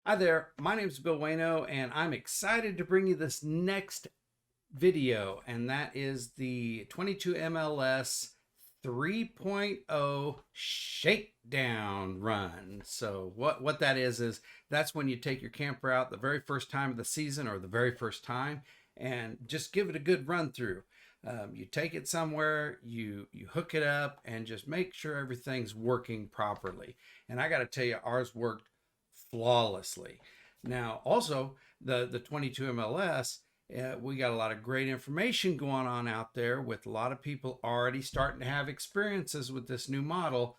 Hi there, my name is Bill Wayno, and I'm excited to bring you this next video, and that is the 22 MLS 3.0 Shakedown run. So what that is that's when you take your camper out the very first time of the season or the very first time and just give it a good run through. You take it somewhere, you hook it up, and just make sure everything's working properly. And I got to tell you, ours worked flawlessly. Now, also the 22 MLS, we got a lot of great information going on out there with a lot of people already starting to have experiences with this new model.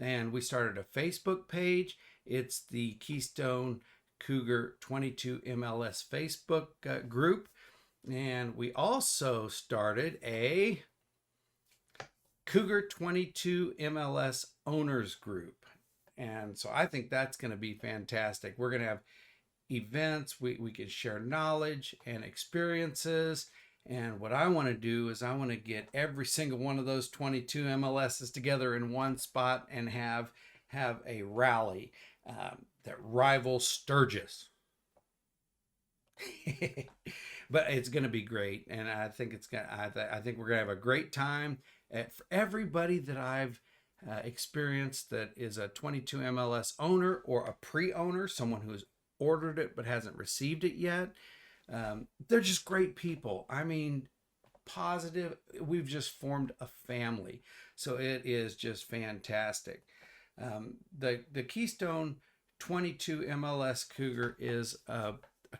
And we started a Facebook page. It's the Keystone Cougar 22 MLS Facebook group. And we also started a Cougar 22 MLS owners group. And so I think that's going to be fantastic. We're going to have events. We can share knowledge and experiences. And what I want to do is I want to get every single one of those 22 MLSs together in one spot and have a rally that rivals Sturgis. But it's going to be great, and I think I think we're going to have a great time. For everybody that I've experienced that is a 22 MLS owner or a pre-owner, someone who's ordered it but hasn't received it yet, they're just great people. I mean, positive. We've just formed a family, so it is just fantastic. The Keystone 22 MLS Cougar is a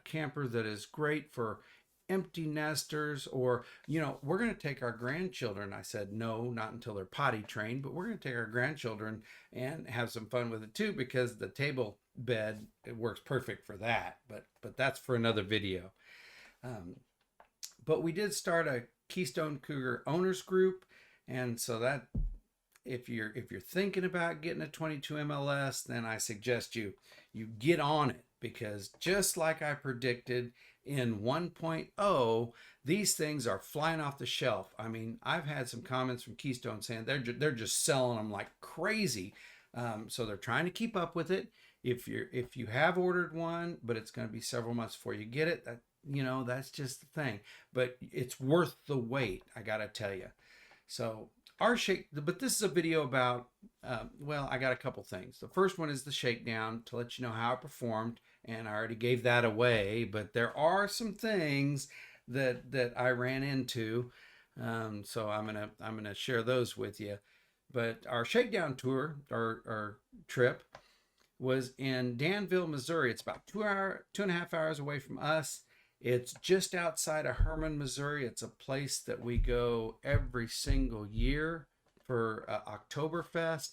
camper that is great for empty nesters, or we're going to take our grandchildren. I said no, not until they're potty trained, but we're going to take our grandchildren and have some fun with it too, because the table bed, it works perfect for that, but that's for another video. But we did start a Keystone Cougar owners group, and so that if you're thinking about getting a 22 MLS, then I suggest you get on it, because just like I predicted in 1.0, these things are flying off the shelf. I mean, I've had some comments from Keystone saying they're just selling them like crazy. So they're trying to keep up with it. If you have ordered one, but it's going to be several months before you get it, that's just the thing. But it's worth the wait, I gotta tell you. So but this is a video about, I got a couple things. The first one is the shakedown to let you know how it performed, and I already gave that away, but there are some things that I ran into, so I'm gonna share those with you. But our shakedown tour, our trip, was in Danville, Missouri. It's about 2.5 hours away from us. It's just outside of Hermann, Missouri. It's a place that we go every single year for Oktoberfest,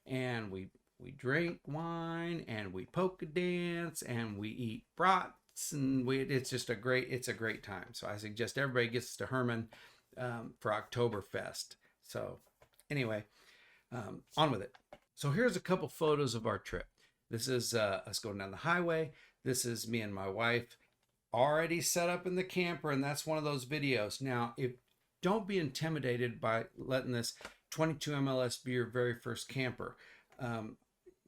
and we drink wine and we polka dance and we eat brats, and it's a great time. So I suggest everybody gets to Hermann for Oktoberfest. So anyway, on with it. So here's a couple photos of our trip. This is us going down the highway. This is me and my wife already set up in the camper, and that's one of those videos. Now, don't be intimidated by letting this 22 MLS be your very first camper.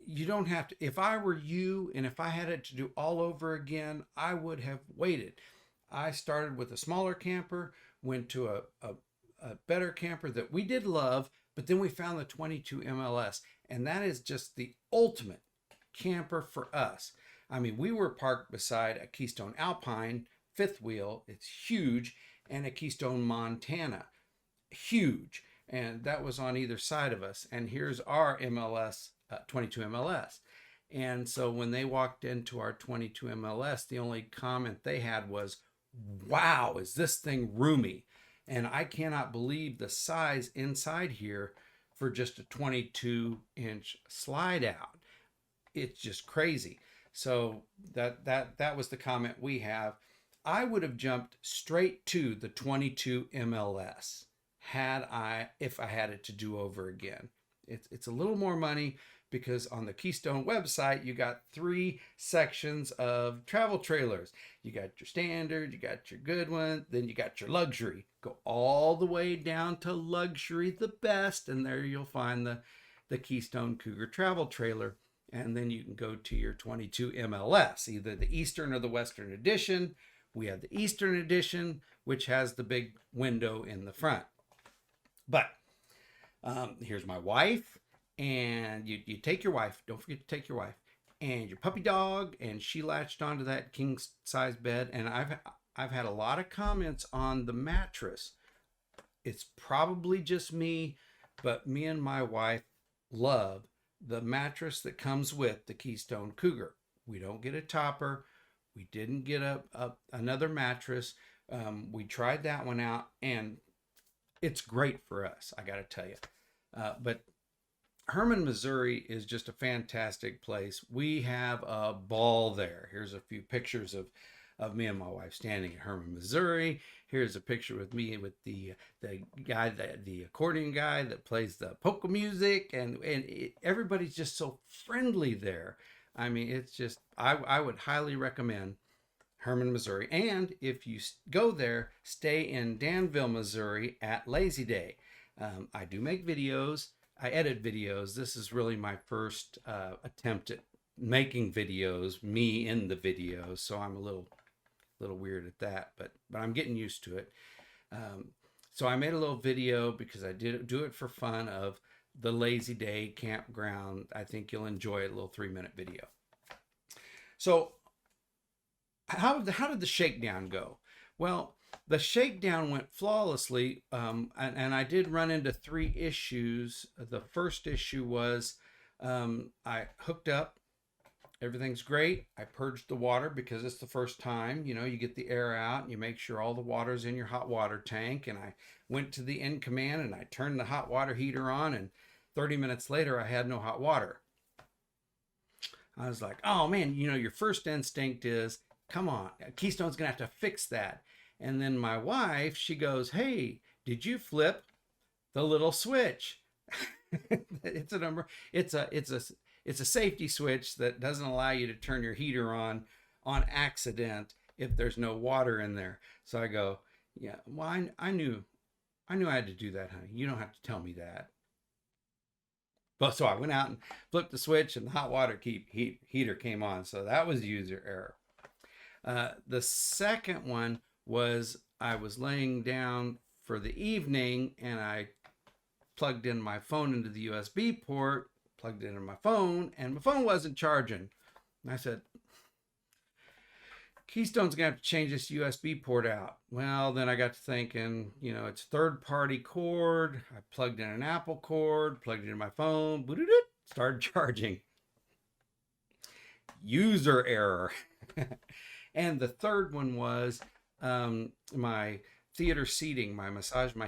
You don't have to. If I were you, and if I had it to do all over again, I would have waited. I started with a smaller camper, went to a better camper that we did love, but then we found the 22 MLS, and that is just the ultimate camper for us. I mean, we were parked beside a Keystone Alpine fifth wheel. It's huge. And a Keystone Montana, huge. And that was on either side of us. And here's our MLS, 22 MLS. And so when they walked into our 22 MLS, the only comment they had was, wow, is this thing roomy? And I cannot believe the size inside here for just a 22-inch slide out. It's just crazy. So that was the comment we have. I would have jumped straight to the 22 MLS if I had it to do over again. It's a little more money, because on the Keystone website you got 3 sections of travel trailers. You got your standard, you got your good one, then you got your luxury. Go all the way down to luxury, the best, and there you'll find the Keystone Cougar travel trailer. and then you can go to your 22 MLS, either the Eastern or the Western edition. We have the Eastern edition, which has the big window in the front. But here's my wife, and you take your wife. Don't forget to take your wife and your puppy dog, and she latched onto that king size bed. And I've had a lot of comments on the mattress. It's probably just me, but me and my wife love the mattress that comes with the Keystone Cougar. We don't get a topper. We didn't get another mattress. We tried that one out, and it's great for us, I got to tell you. But Hermann, Missouri is just a fantastic place. We have a ball there. Here's a few pictures of me and my wife standing in Hermann, Missouri. Here's a picture with me with the guy, the accordion guy that plays the polka music, and everybody's just so friendly there. I mean, it's just, I would highly recommend Hermann, Missouri. And if you go there, stay in Danville, Missouri at Lazy Day. I do make videos. I edit videos. This is really my first attempt at making videos, me in the videos. So I'm a little weird at that, but I'm getting used to it. So I made a little video because I did do it for fun of the Lazy Day campground. I think you'll enjoy it, a little 3-minute video. So how did the shakedown go? Well, the shakedown went flawlessly, and I did run into 3 issues. The first issue was I hooked up. Everything's great. I purged the water because it's the first time. You know, you get the air out and you make sure all the water's in your hot water tank. And I went to the end command and I turned the hot water heater on, and 30 minutes later I had no hot water. I was like, oh man, you know, your first instinct is, come on, Keystone's gonna have to fix that. And then my wife, she goes, hey, did you flip the little switch? It's a number. It's a safety switch that doesn't allow you to turn your heater on accident if there's no water in there. So I go, yeah, well, I knew I had to do that, honey. You don't have to tell me that. But so I went out and flipped the switch, and the hot water heater came on. So that was user error. The second one was I was laying down for the evening, and I plugged in my phone into the USB port, plugged it into my phone, and my phone wasn't charging. And I said, Keystone's going to have to change this USB port out. Well, then I got to thinking, you know, it's third-party cord. I plugged in an Apple cord, plugged it in my phone, started charging. User error. And the third one was my theater seating, my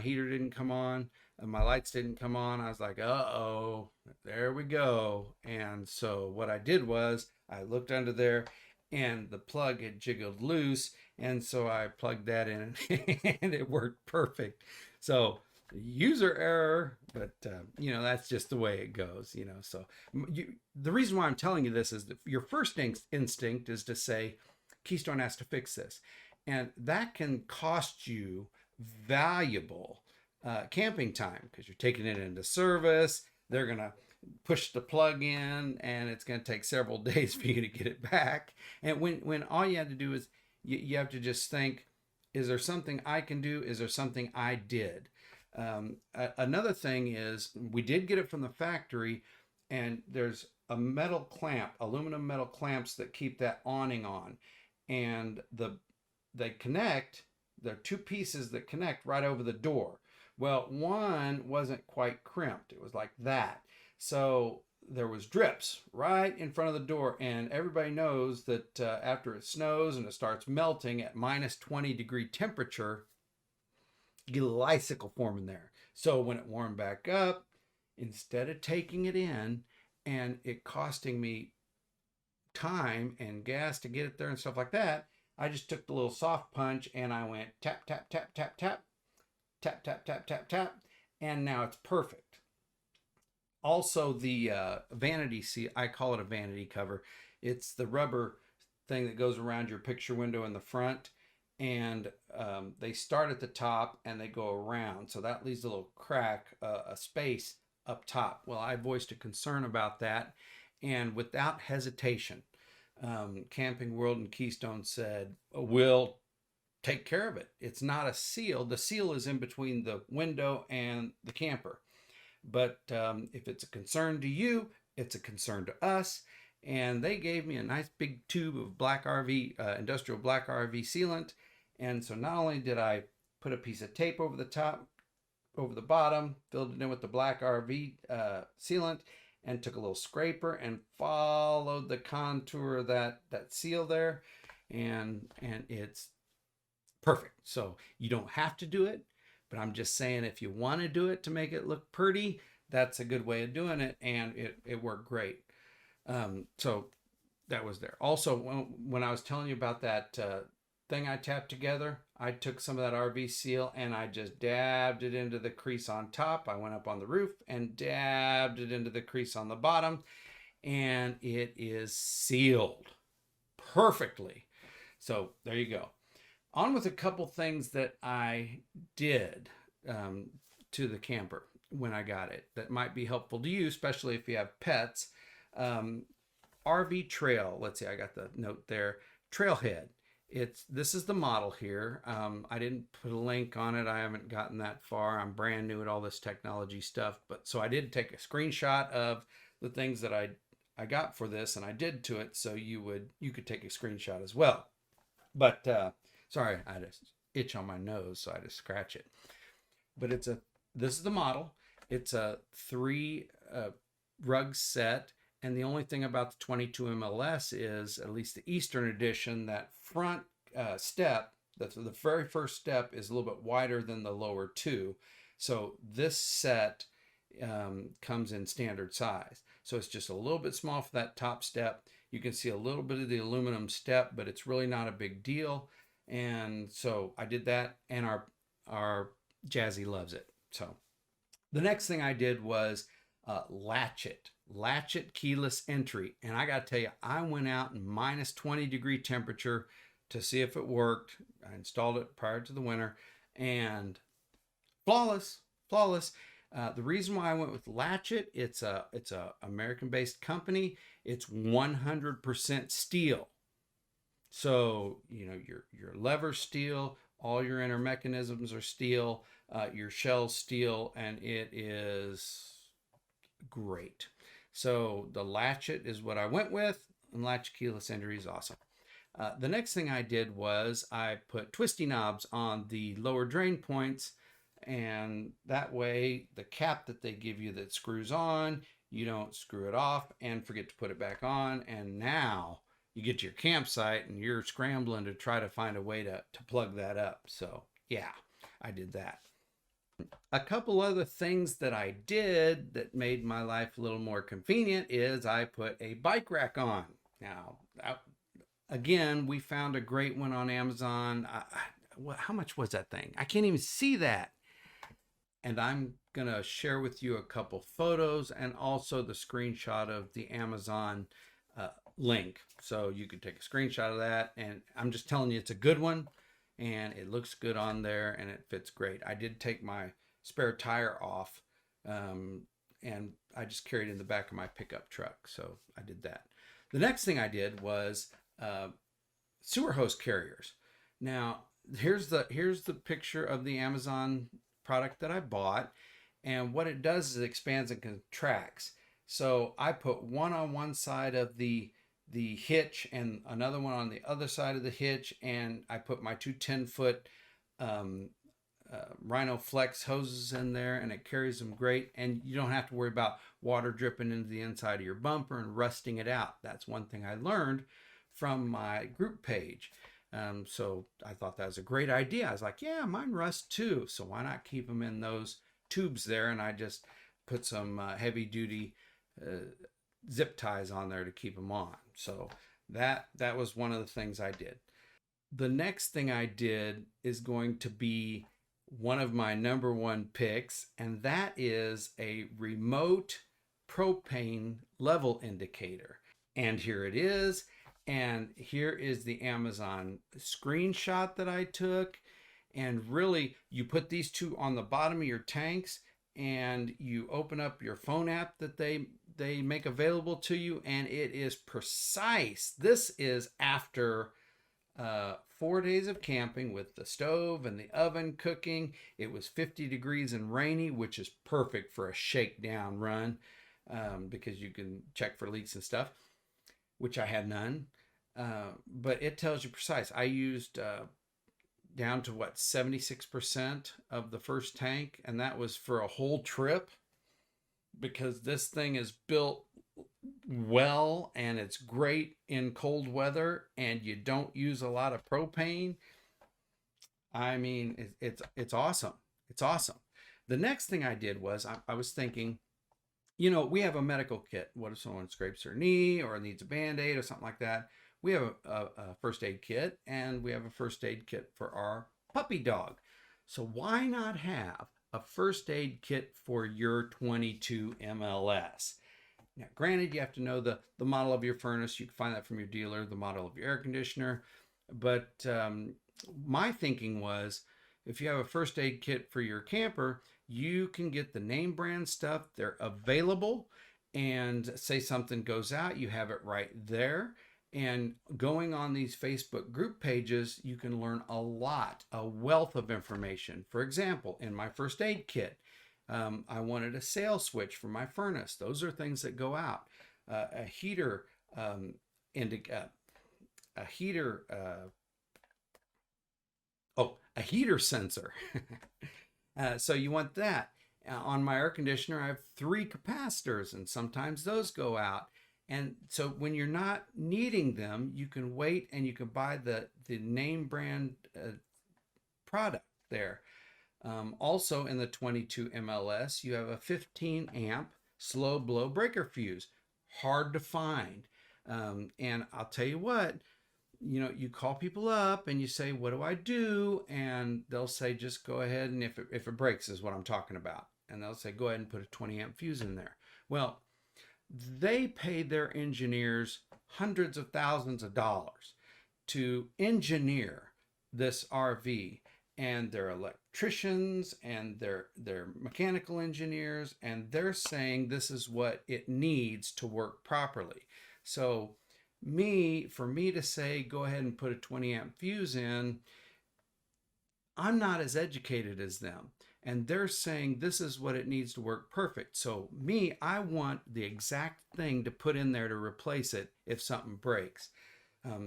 heater didn't come on, and my lights didn't come on. I was like, uh-oh, there we go. And so what I did was I looked under there, and the plug had jiggled loose, and so I plugged that in and it worked perfect. So user error, but you know, that's just the way it goes, you know. So the reason why I'm telling you this is that your first instinct is to say Keystone has to fix this, and that can cost you valuable camping time because you're taking it into service. They're gonna push the plug in, and it's going to take several days for you to get it back. And when all you have to do is you have to just think, is there something I can do? Is there something I did? Another thing is we did get it from the factory, and there's a metal clamp, aluminum metal clamps that keep that awning on, and they connect. There are 2 pieces that connect right over the door. Well, one wasn't quite crimped. It was like that. So there was drips right in front of the door, and everybody knows that after it snows and it starts melting at minus 20-degree temperature, you get a little icicle forming there. So when it warmed back up, instead of taking it in and it costing me time and gas to get it there and stuff like that, I just took the little soft punch and I went tap, tap, tap, tap, tap, tap, tap, tap, tap, tap, and now it's perfect. Also, the vanity seat, I call it a vanity cover. It's the rubber thing that goes around your picture window in the front, and they start at the top and they go around. So that leaves a little crack, a space up top. Well, I voiced a concern about that, And without hesitation, Camping World and Keystone said, we'll take care of it. It's not a seal. The seal is in between the window and the camper. But if it's a concern to you, it's a concern to us. And they gave me a nice big tube of black RV, industrial black RV sealant. And so not only did I put a piece of tape over the top, over the bottom, filled it in with the black RV sealant, and took a little scraper and followed the contour of that seal there, and it's perfect. So you don't have to do it, but I'm just saying if you want to do it to make it look pretty, that's a good way of doing it, and it worked great. So that was there. Also, when I was telling you about that thing I tapped together, I took some of that RV seal and I just dabbed it into the crease on top. I went up on the roof and dabbed it into the crease on the bottom, and it is sealed perfectly. So there you go. On with a couple things that I did to the camper when I got it that might be helpful to you, especially if you have pets. RV trail. Let's see, I got the note there. Trailhead. This is the model here. I didn't put a link on it. I haven't gotten that far. I'm brand new at all this technology stuff, but so I did take a screenshot of the things that I got for this, and I did to it, so you could take a screenshot as well. But sorry, I just itch on my nose, so I just scratch it. But this is the model. It's a 3 rug set. And the only thing about the 22 MLS is, at least the Eastern edition, that front step, the very first step is a little bit wider than the lower two. So this set comes in standard size. So it's just a little bit small for that top step. You can see a little bit of the aluminum step, but it's really not a big deal. And so I did that, and our Jazzy loves it. So the next thing I did was latchet keyless entry. And I got to tell you, I went out in minus 20-degree temperature to see if it worked. I installed it prior to the winter, and flawless. The reason why I went with Latchet, it's a American-based company. It's 100% steel. So, your lever's steel, all your inner mechanisms are steel, your shell's steel, and it is great. So the Latchet is what I went with, and Latchet keyless entry is awesome. The next thing I did was I put twisty knobs on the lower drain points, and that way the cap that they give you that screws on, you don't screw it off and forget to put it back on, and now you get to your campsite and you're scrambling to try to find a way to plug that up. So yeah, I did that. A couple other things that I did that made my life a little more convenient is I put a bike rack on. Now, again, we found a great one on Amazon. How much was that thing? I can't even see that. And I'm going to share with you a couple photos and also the screenshot of the Amazon link. So you could take a screenshot of that. And I'm just telling you, it's a good one. And it looks good on there, and it fits great. I did take my spare tire off, and I just carried it in the back of my pickup truck. So I did that. The next thing I did was sewer hose carriers. Now, here's the picture of the Amazon product that I bought, and what it does is it expands and contracts. So I put one on one side of the hitch and another one on the other side of the hitch, and I put my two 10-foot Rhino Flex hoses in there, and it carries them great, and you don't have to worry about water dripping into the inside of your bumper and rusting it out. That's one thing I learned from my group page. So I thought that was a great idea. I was like, yeah, mine rust too, so why not keep them in those tubes there? And I just put some heavy duty zip ties on there to keep them on. So that was one of the things I did. The next thing I did is going to be one of my number one picks, and that is a remote propane level indicator. And here it is. And here is the Amazon screenshot that I took. And really, you put these two on the bottom of your tanks, and you open up your phone app that they they make available to you, and it is precise. This is after 4 days of camping with the stove and the oven cooking. It was 50 degrees and rainy, which is perfect for a shakedown run, because you can check for leaks and stuff, which I had none. But it tells you precise. I used down to 76% of the first tank, and that was for a whole trip, because this thing is built well and it's great in cold weather, and you don't use a lot of propane. I mean, it's awesome. It's awesome. The next thing I did was I was thinking, we have a medical kit. What if someone scrapes their knee or needs a Band-Aid or something like that? We have a first aid kit, and we have a first aid kit for our puppy dog. So why not have a first aid kit for your 22 MLS? Now, granted, you have to know the model of your furnace. You can find that from your dealer, the model of your air conditioner. But my thinking was, if you have a first aid kit for your camper, you can get the name brand stuff. They're available. And say something goes out, you have it right there. And going on these Facebook group pages, you can learn a wealth of information. For example, in my first aid kit, I wanted a sail switch for my furnace. Those are things that go out. A heater, a heater sensor. So you want that. On my air conditioner, I have 3 capacitors, and sometimes those go out. And so when you're not needing them, you can wait and you can buy the name brand product there. Also in the 22 MLS, you have a 15 amp slow blow breaker fuse. Hard to find. And I'll tell you what, you call people up and you say, what do I do? And they'll say, just go ahead, and if it breaks is what I'm talking about. And they'll say, go ahead and put a 20 amp fuse in there. Well, they pay their engineers hundreds of thousands of dollars to engineer this RV, and they're electricians and they're mechanical engineers, and they're saying this is what it needs to work properly. So for me to say, go ahead and put a 20 amp fuse in, I'm not as educated as them. And they're saying this is what it needs to work perfect. So I want the exact thing to put in there to replace it if something breaks.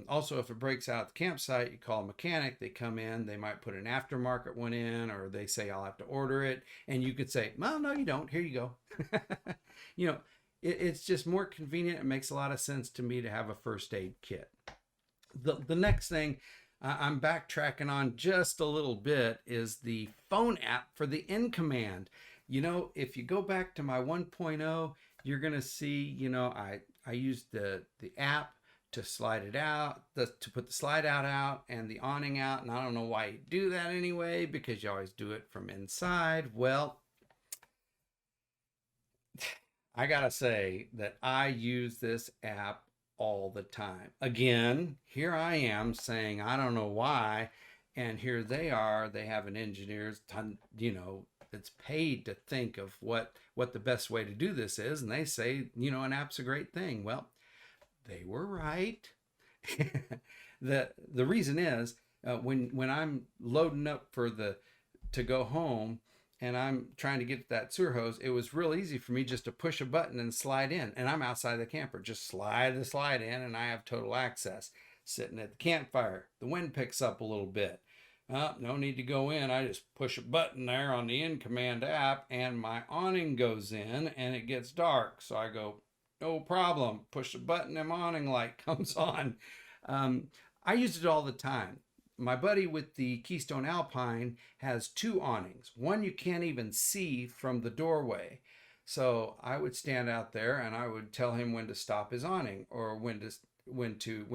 Also, if it breaks out at the campsite, you call a mechanic, they come in, they might put an aftermarket one in, or they say, I'll have to order it. And you could say, well, no, you don't. Here you go. It's just more convenient. It makes a lot of sense to me to have a first aid kit. The next thing I'm backtracking on just a little bit is the phone app for the in command. If you go back to my 1.0, you're going to see, I used the app to slide it out, to put the slide out and the awning out. And I don't know why you do that anyway, because you always do it from inside. Well, I got to say that I use this app all the time. Again, here I am saying, I don't know why. And here they are, they have an engineer, that's paid to think of what the best way to do this is. And they say, an app's a great thing. Well, they were right. The reason is, when I'm loading up to go home, and I'm trying to get that sewer hose, it was real easy for me just to push a button and slide in. And I'm outside the camper. Just slide the slide in, and I have total access. Sitting at the campfire, the wind picks up a little bit. No need to go in. I just push a button there on the in-command app, and my awning goes in, and it gets dark. So I go, no problem. Push the button, and my awning light comes on. I use it all the time. My buddy with the Keystone Alpine has 2 awnings. One you can't even see from the doorway. So I would stand out there and I would tell him when to stop his awning, or when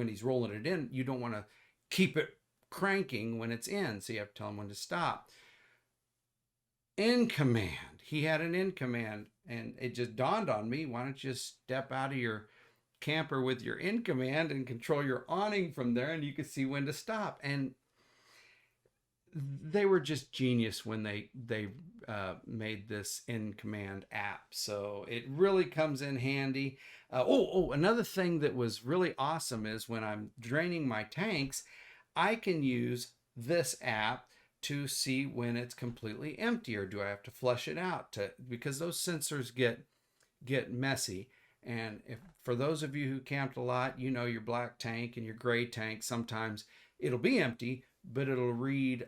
he's rolling it in. You don't want to keep it cranking when it's in, so you have to tell him when to stop. In command. He had an in command, and it just dawned on me, why don't you step out of your camper with your in command and control your awning from there, and you can see when to stop. And they were just genius when they made this in command app, so it really comes in handy. Another thing that was really awesome is when I'm draining my tanks, I can use this app to see when it's completely empty, or do I have to flush it out, because those sensors get messy. And for those of you who camped a lot, you know your black tank and your gray tank, sometimes it'll be empty, but it'll read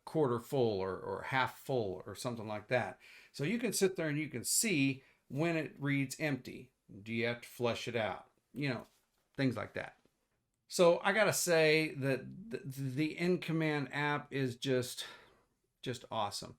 quarter full or half full or something like that. So you can sit there and you can see when it reads empty. Do you have to flush it out? You know, things like that. So I gotta say that the In Command app is just awesome.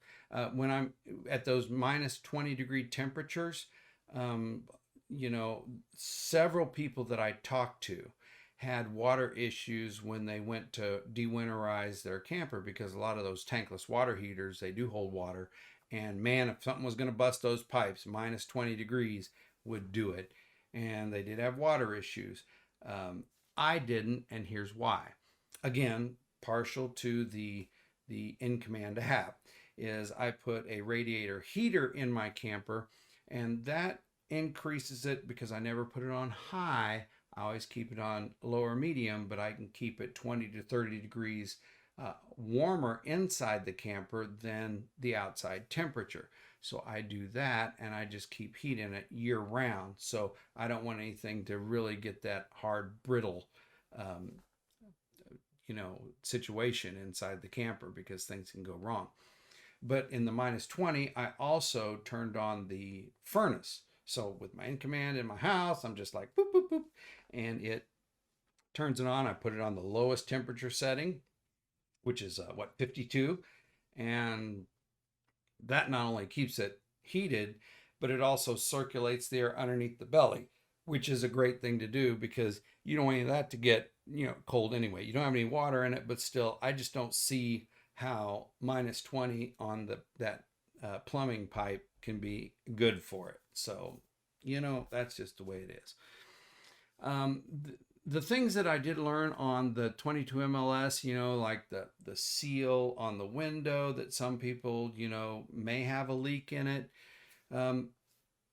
When I'm at those minus 20 degree temperatures, you know, several people that I talked to had water issues when they went to de-winterize their camper, because a lot of those tankless water heaters, they do hold water, and man, if something was going to bust those pipes, minus 20 degrees would do it. And they did have water issues. I didn't, and here's why. Again, partial to the In Command app, is I put a radiator heater in my camper, and that increases it because I never put it on high. I always keep it on lower medium, but I can keep it 20 to 30 degrees warmer inside the camper than the outside temperature. So I do that, and I just keep heat in it year round. So I don't want anything to really get that hard, brittle, you know, situation inside the camper, because things can go wrong. But in the minus 20, I also turned on the furnace. So with my In Command in my house, I'm just like boop, boop, boop, and it turns it on. I put it on the lowest temperature setting, which is 52. And that not only keeps it heated, but it also circulates the air underneath the belly, which is a great thing to do, because you don't want any of that to get, you know, cold anyway. You don't have any water in it, but still, I just don't see how minus 20 on that plumbing pipe can be good for it. So, you know, that's just the way it is. The things that I did learn on the 22 MLS, you know, like the seal on the window, that some people, you know, may have a leak in it.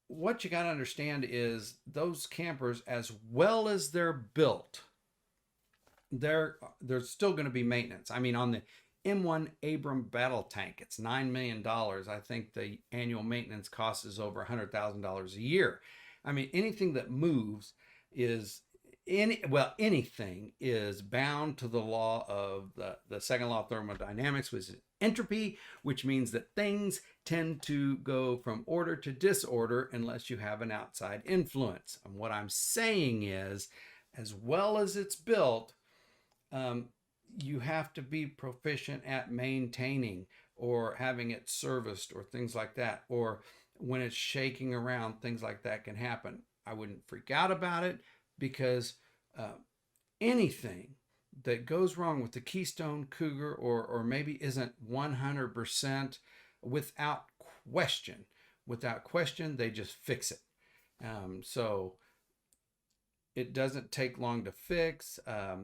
What you got to understand is those campers, as well as they're built, there's still going to be maintenance. I mean, on the M1 Abram battle tank, it's $9 million. I think the annual maintenance cost is over $100,000 a year. I mean, anything that moves is anything is bound to the law of the second law of thermodynamics, which is entropy, which means that things tend to go from order to disorder unless you have an outside influence. And what I'm saying is, as well as it's built, you have to be proficient at maintaining or having it serviced or things like that. Or when it's shaking around, things like that can happen. I wouldn't freak out about it, because anything that goes wrong with the Keystone, Cougar, or maybe isn't 100%, without question, they just fix it. So it doesn't take long to fix.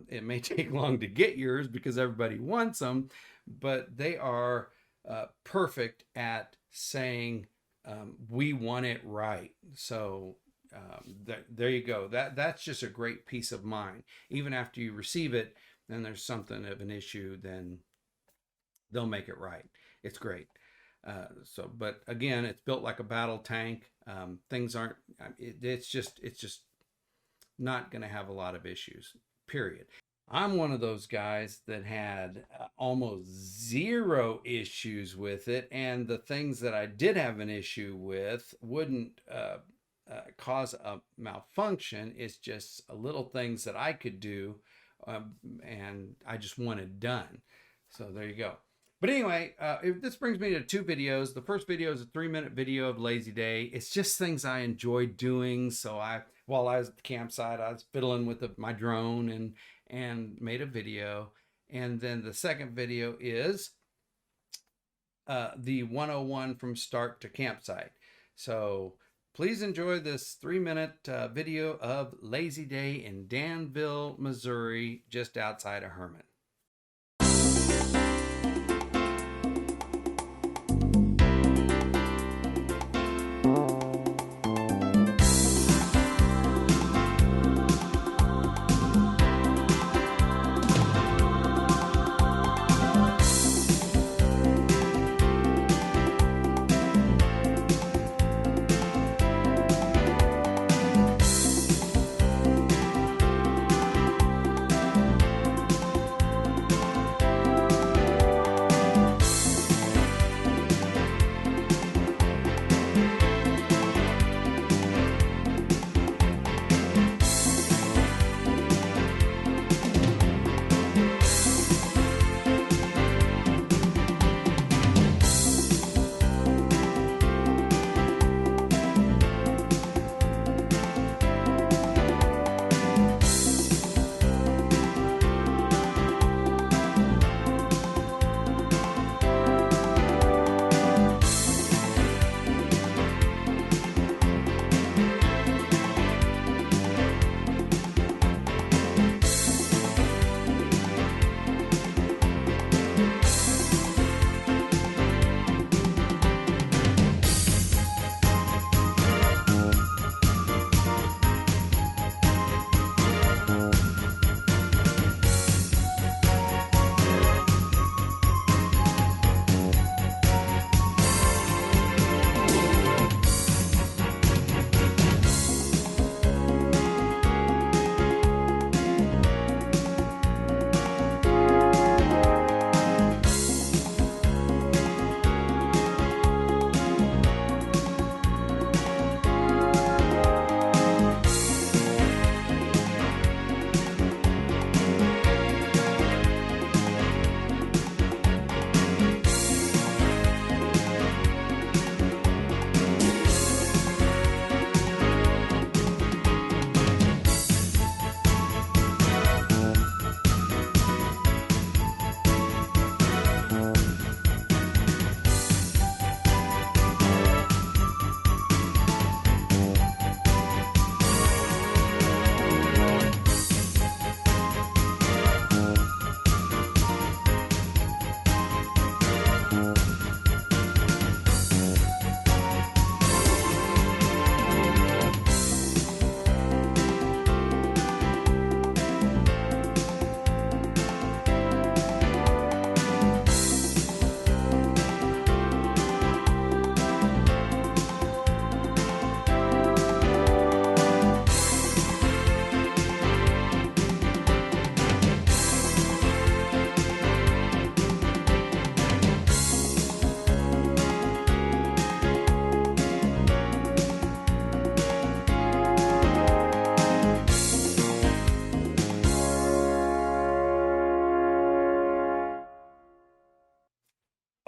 It may take long to get yours because everybody wants them, but they are perfect at saying, we want it right. So there you go. That's just a great peace of mind. Even after you receive it, then there's something of an issue, then they'll make it right. It's great. But again, it's built like a battle tank. Things aren't, it's just not going to have a lot of issues, period. I'm one of those guys that had almost zero issues with it, and the things that I did have an issue with wouldn't cause a malfunction. It's just little things that I could do, and I just want it done. So there you go. But anyway, this brings me to two videos. The first video is a 3-minute video of Lazy Day. It's just things I enjoy doing. So while I was at the campsite, I was fiddling with my drone and made a video. And then the second video is the 101 from start to campsite. So please enjoy this 3-minute video of Lazy Day in Danville, Missouri, just outside of Herman.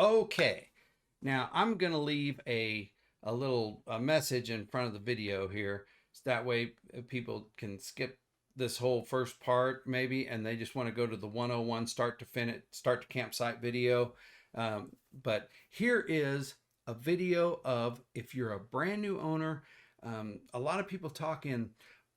Okay, now I'm going to leave a little message in front of the video here, so that way people can skip this whole first part maybe, and they just want to go to the 101 start to finish, start to campsite video. But here is a video of, if you're a brand new owner, a lot of people talk in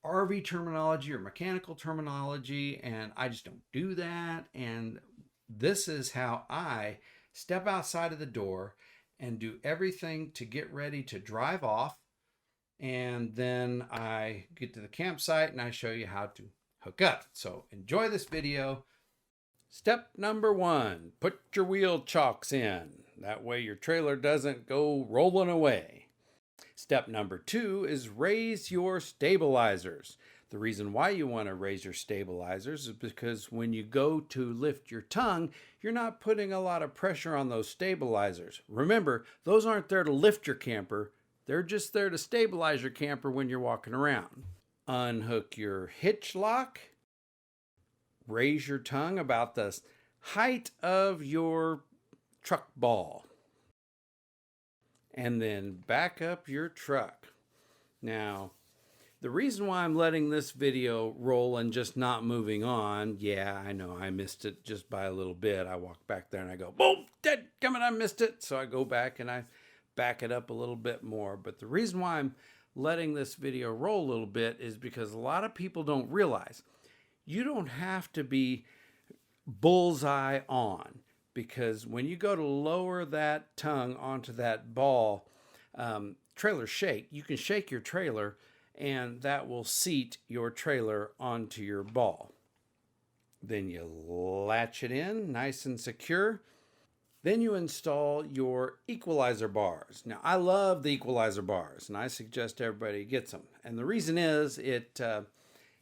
RV terminology or mechanical terminology, and I just don't do that. And this is how I step outside of the door and do everything to get ready to drive off. And then I get to the campsite and I show you how to hook up. So enjoy this video. Step number 1, put your wheel chocks in. That way your trailer doesn't go rolling away. Step number 2 is raise your stabilizers. The reason why you want to raise your stabilizers is because when you go to lift your tongue, you're not putting a lot of pressure on those stabilizers. Remember, those aren't there to lift your camper. They're just there to stabilize your camper when you're walking around. Unhook your hitch lock. Raise your tongue about the height of your truck ball. And then back up your truck. Now, the reason why I'm letting this video roll and just not moving on, yeah, I know I missed it just by a little bit. I walk back there and I go, boom, dead coming, I missed it. So I go back and I back it up a little bit more. But the reason why I'm letting this video roll a little bit is because a lot of people don't realize you don't have to be bullseye on, because when you go to lower that tongue onto that ball, trailers shake. You can shake your trailer and that will seat your trailer onto your ball. Then you latch it in nice and secure. Then you install your Equalizer bars. Now, I love the Equalizer bars, and I suggest everybody gets them. And the reason is it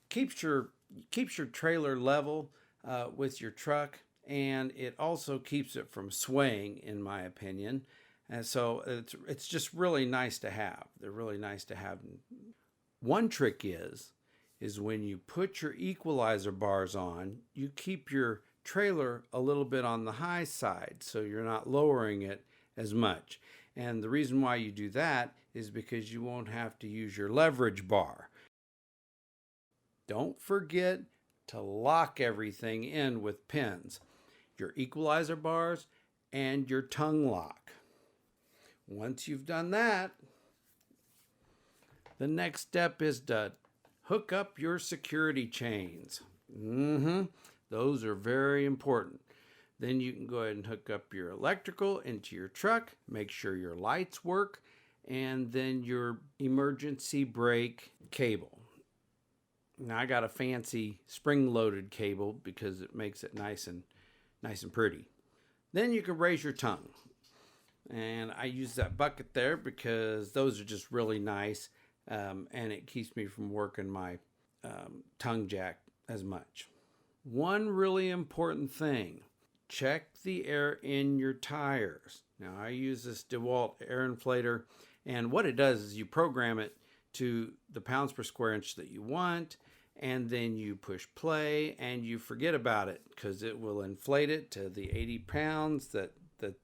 keeps your trailer level with your truck, and it also keeps it from swaying, in my opinion. And so it's just really nice to have. They're really nice to have. One trick is when you put your Equalizer bars on, you keep your trailer a little bit on the high side, so you're not lowering it as much. And the reason why you do that is because you won't have to use your leverage bar. Don't forget to lock everything in with pins, your Equalizer bars and your tongue lock. Once you've done that, the next step is to hook up your security chains. Those are very important. Then you can go ahead and hook up your electrical into your truck, make sure your lights work, and then your emergency brake cable. Now I got a fancy spring-loaded cable because it makes it nice and pretty. Then you can raise your tongue. And I use that bucket there because those are just really nice, and it keeps me from working my tongue jack as much. One really important thing, check the air in your tires. Now I use this Dewalt Air Inflator, and what it does is you program it to the pounds per square inch that you want, and then you push play and you forget about it because it will inflate it to the 80 pounds that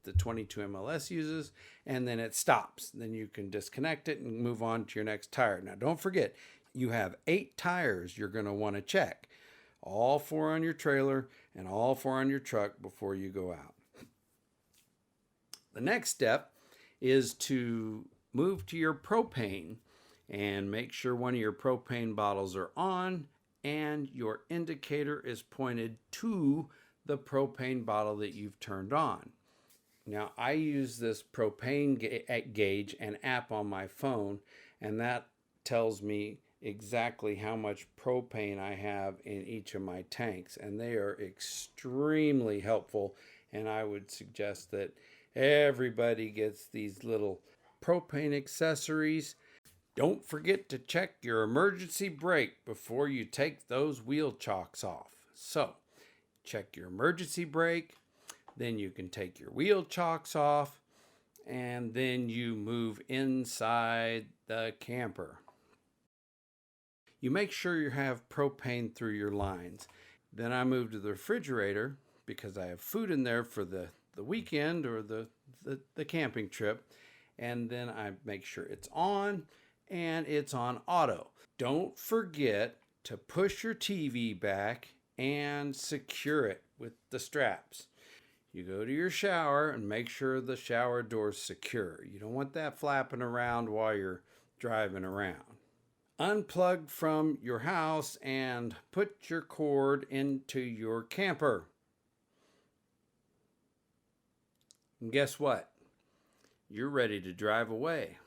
the 22 MLS uses, and then it stops. Then you can disconnect it and move on to your next tire. Now don't forget, you have 8 tires you're going to want to check. All 4 on your trailer and all 4 on your truck before you go out. The next step is to move to your propane and make sure one of your propane bottles are on and your indicator is pointed to the propane bottle that you've turned on. Now I use this propane gauge and app on my phone, and that tells me exactly how much propane I have in each of my tanks, and they are extremely helpful, and I would suggest that everybody gets these little propane accessories. Don't forget to check your emergency brake before you take those wheel chocks off. So check your emergency brake, then you can take your wheel chocks off, and then you move inside the camper. You make sure you have propane through your lines. Then I move to the refrigerator because I have food in there for the the weekend or the camping trip. And then I make sure it's on and it's on auto. Don't forget to push your TV back and secure it with the straps. You go to your shower and make sure the shower door's secure. You don't want that flapping around while you're driving around. Unplug from your house and put your cord into your camper. And guess what? You're ready to drive away.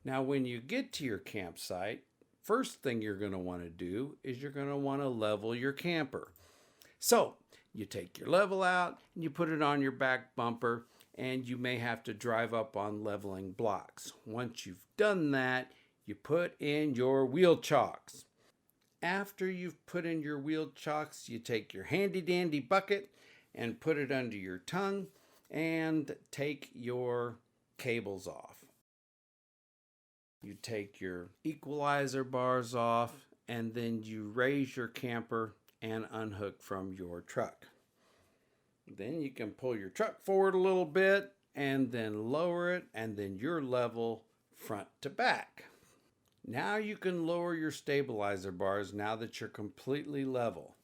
Now, when you get to your campsite, first thing you're going to want to do is you're going to want to level your camper. So, you take your level out and you put it on your back bumper, and you may have to drive up on leveling blocks. Once you've done that, you put in your wheel chocks. After you've put in your wheel chocks, you take your handy dandy bucket and put it under your tongue and take your cables off. You take your equalizer bars off, and then you raise your camper and unhook from your truck. Then you can pull your truck forward a little bit and then lower it, and then you're level front to back. Now you can lower your stabilizer bars now that you're completely level.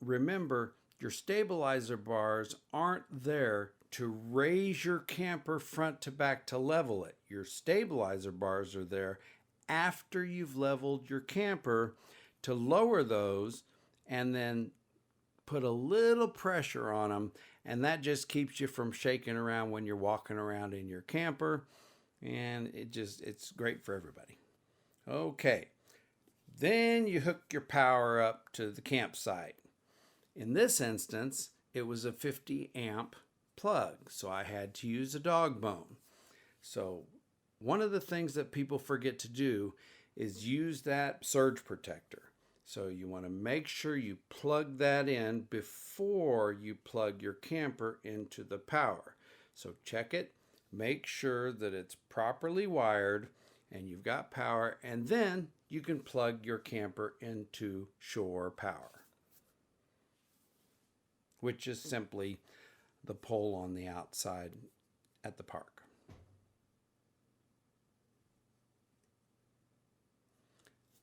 Remember, your stabilizer bars aren't there to raise your camper front to back to level it. Your stabilizer bars are there after you've leveled your camper to lower those and then put a little pressure on them, and that just keeps you from shaking around when you're walking around in your camper, and it's great for everybody. Okay, then you hook your power up to the campsite. In this instance, it was a 50 amp plug, so I had to use a dog bone. So one of the things that people forget to do is use that surge protector. So you want to make sure you plug that in before you plug your camper into the power. So check it, make sure that it's properly wired and you've got power, and then you can plug your camper into shore power, which is simply the pole on the outside at the park.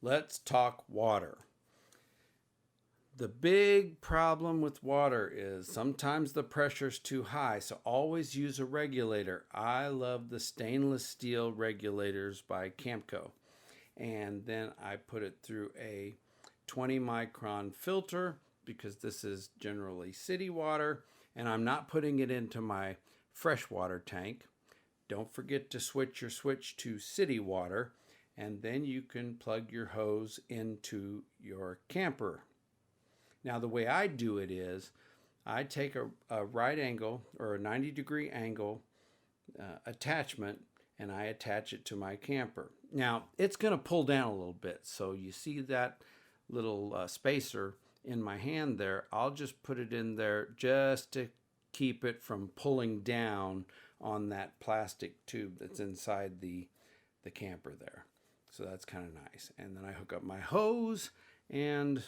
Let's talk water. The big problem with water is sometimes the pressure's too high, so always use a regulator. I love the stainless steel regulators by Camco. And then I put it through a 20 micron filter because this is generally city water, and I'm not putting it into my freshwater tank. Don't forget to switch your switch to city water, and then you can plug your hose into your camper. Now, the way I do it is I take a right angle or a 90-degree angle attachment, and I attach it to my camper. Now, it's going to pull down a little bit, so you see that little spacer in my hand there. I'll just put it in there just to keep it from pulling down on that plastic tube that's inside the camper there. So that's kind of nice. And then I hook up my hose and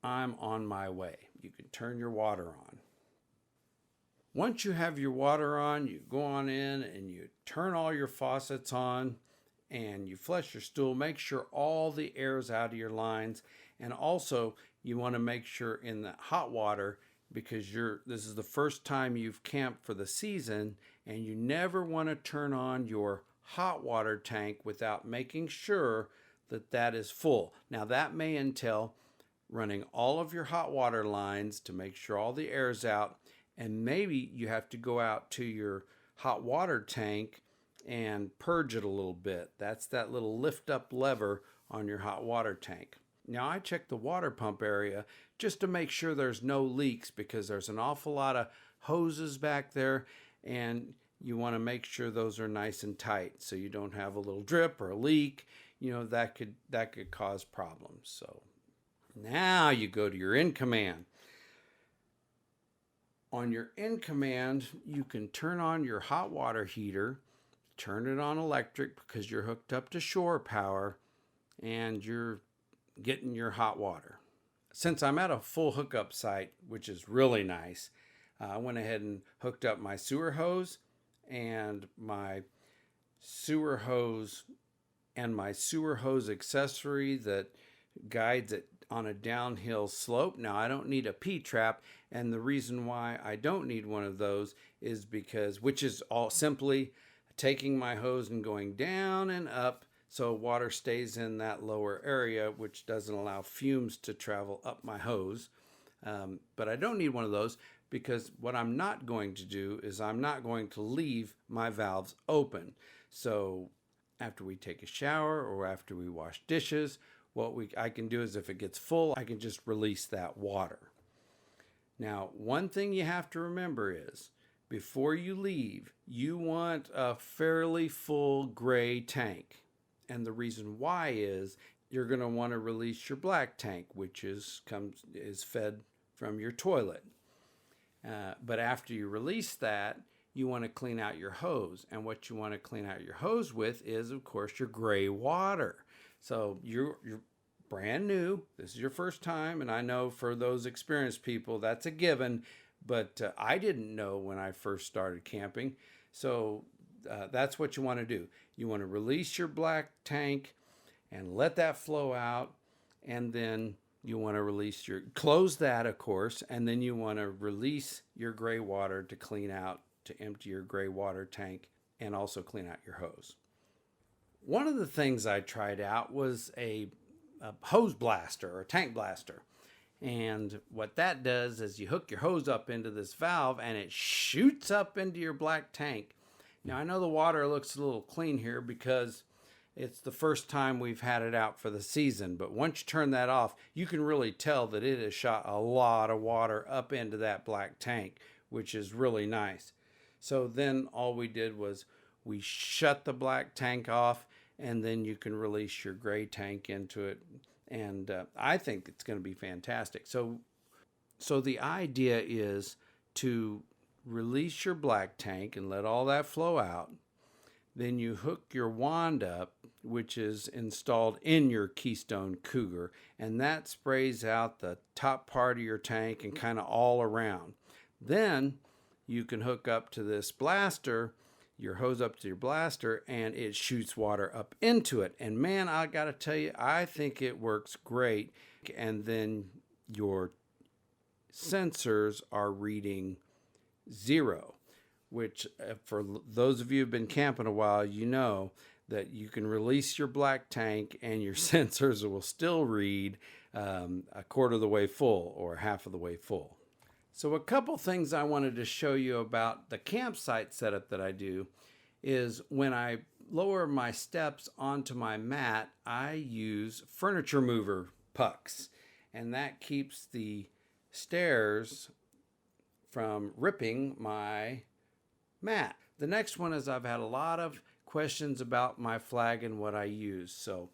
I'm on my way. You can turn your water on. Once you have your water on, you go on in and you turn all your faucets on and you flush your stool. Make sure all the air is out of your lines. And also you want to make sure in the hot water, because this is the first time you've camped for the season, and you never want to turn on your hot water tank without making sure that that is full. Now that may entail running all of your hot water lines to make sure all the air is out, and maybe you have to go out to your hot water tank and purge it a little bit. That's that little lift up lever on your hot water tank. Now I check the water pump area just to make sure there's no leaks, because there's an awful lot of hoses back there, and you want to make sure those are nice and tight so you don't have a little drip or a leak. You know, that could cause problems. So now you go to your in command. On your in command, you can turn on your hot water heater, turn it on electric because you're hooked up to shore power, and you're getting your hot water. Since I'm at a full hookup site, which is really nice, I went ahead and hooked up my sewer hose and my sewer hose accessory that guides it on a downhill slope. Now I don't need a P-trap, and the reason why I don't need one of those is because, which is all simply taking my hose and going down and up so water stays in that lower area, which doesn't allow fumes to travel up my hose. But I don't need one of those because what I'm not going to do is I'm not going to leave my valves open. So after we take a shower or after we wash dishes, I can do is if it gets full, I can just release that water. Now, one thing you have to remember is before you leave, you want a fairly full gray tank. And the reason why is you're going to want to release your black tank, which is fed from your toilet. But after you release that, you want to clean out your hose. And what you want to clean out your hose with is, of course, your gray water. So you're brand new. This is your first time. And I know for those experienced people, that's a given. But I didn't know when I first started camping. So that's what you want to do. You want to release your black tank and let that flow out. And then you want to close that, of course. And then you want to release your gray water to clean out, to empty your gray water tank and also clean out your hose. One of the things I tried out was a hose blaster or a tank blaster. And what that does is you hook your hose up into this valve and it shoots up into your black tank. Now I know the water looks a little clean here because it's the first time we've had it out for the season. But once you turn that off, you can really tell that it has shot a lot of water up into that black tank, which is really nice. So then all we did was we shut the black tank off, and then you can release your gray tank into it. And I think it's going to be fantastic. So the idea is to release your black tank and let all that flow out. Then you hook your wand up, which is installed in your Keystone Cougar, and that sprays out the top part of your tank and kind of all around. Then you can hook up to this blaster, your hose up to your blaster, and it shoots water up into it. And man, I gotta tell you, I think it works great. And then your sensors are reading 0, which for those of you who've been camping a while, you know that you can release your black tank and your sensors will still read a quarter of the way full or half of the way full. So a couple things I wanted to show you about the campsite setup that I do is when I lower my steps onto my mat, I use furniture mover pucks, and that keeps the stairs from ripping my mat. The next one is I've had a lot of questions about my flag and what I use. So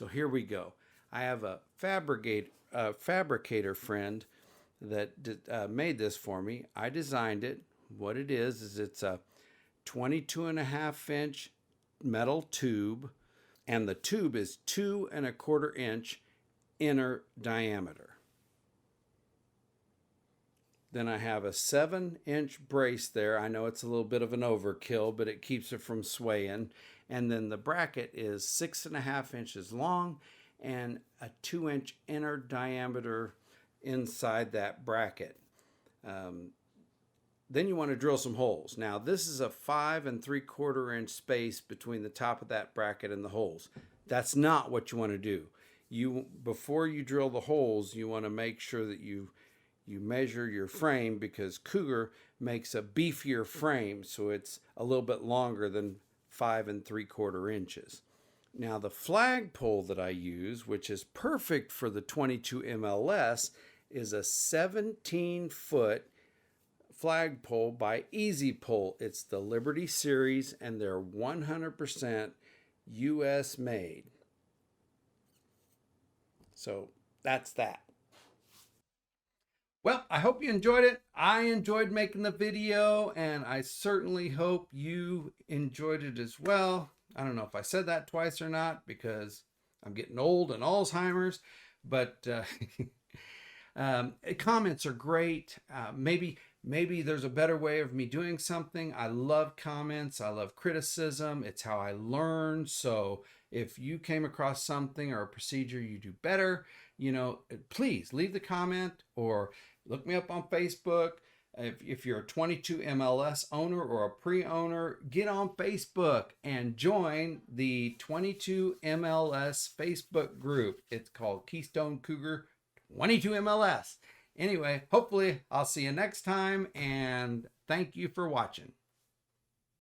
here we go. I have a fabricator friend that made this for me. I designed it. What it is it's a 22.5-inch metal tube, and the tube is 2 1/4 inch inner diameter. Then I have a 7-inch brace there. I know it's a little bit of an overkill, but it keeps it from swaying. And then the bracket is 6.5 inches long and a 2-inch inner diameter inside that bracket. Then you want to drill some holes. Now this is a 5 3/4 inch space between the top of that bracket and the holes. That's not what you want to do. Before you drill the holes, you want to make sure that you measure your frame, because Cougar makes a beefier frame, so it's a little bit longer than 5 3/4 inches. Now the flagpole that I use, which is perfect for the 22 MLS, is a 17-foot flagpole by Easy Pole. It's the Liberty series, and they're 100% US made. So that's that. Well, I hope you enjoyed it. I enjoyed making the video, and I certainly hope you enjoyed it as well. I don't know if I said that twice or not because I'm getting old and Alzheimer's, but Comments are great. Maybe there's a better way of me doing something. I love comments. I love criticism. It's how I learn. So if you came across something or a procedure you do better, please leave the comment or look me up on Facebook. If you're a 22 MLS owner or a pre-owner, get on Facebook and join the 22 MLS Facebook group. It's called Keystone Cougar 22 MLS. Anyway, hopefully I'll see you next time, and thank you for watching.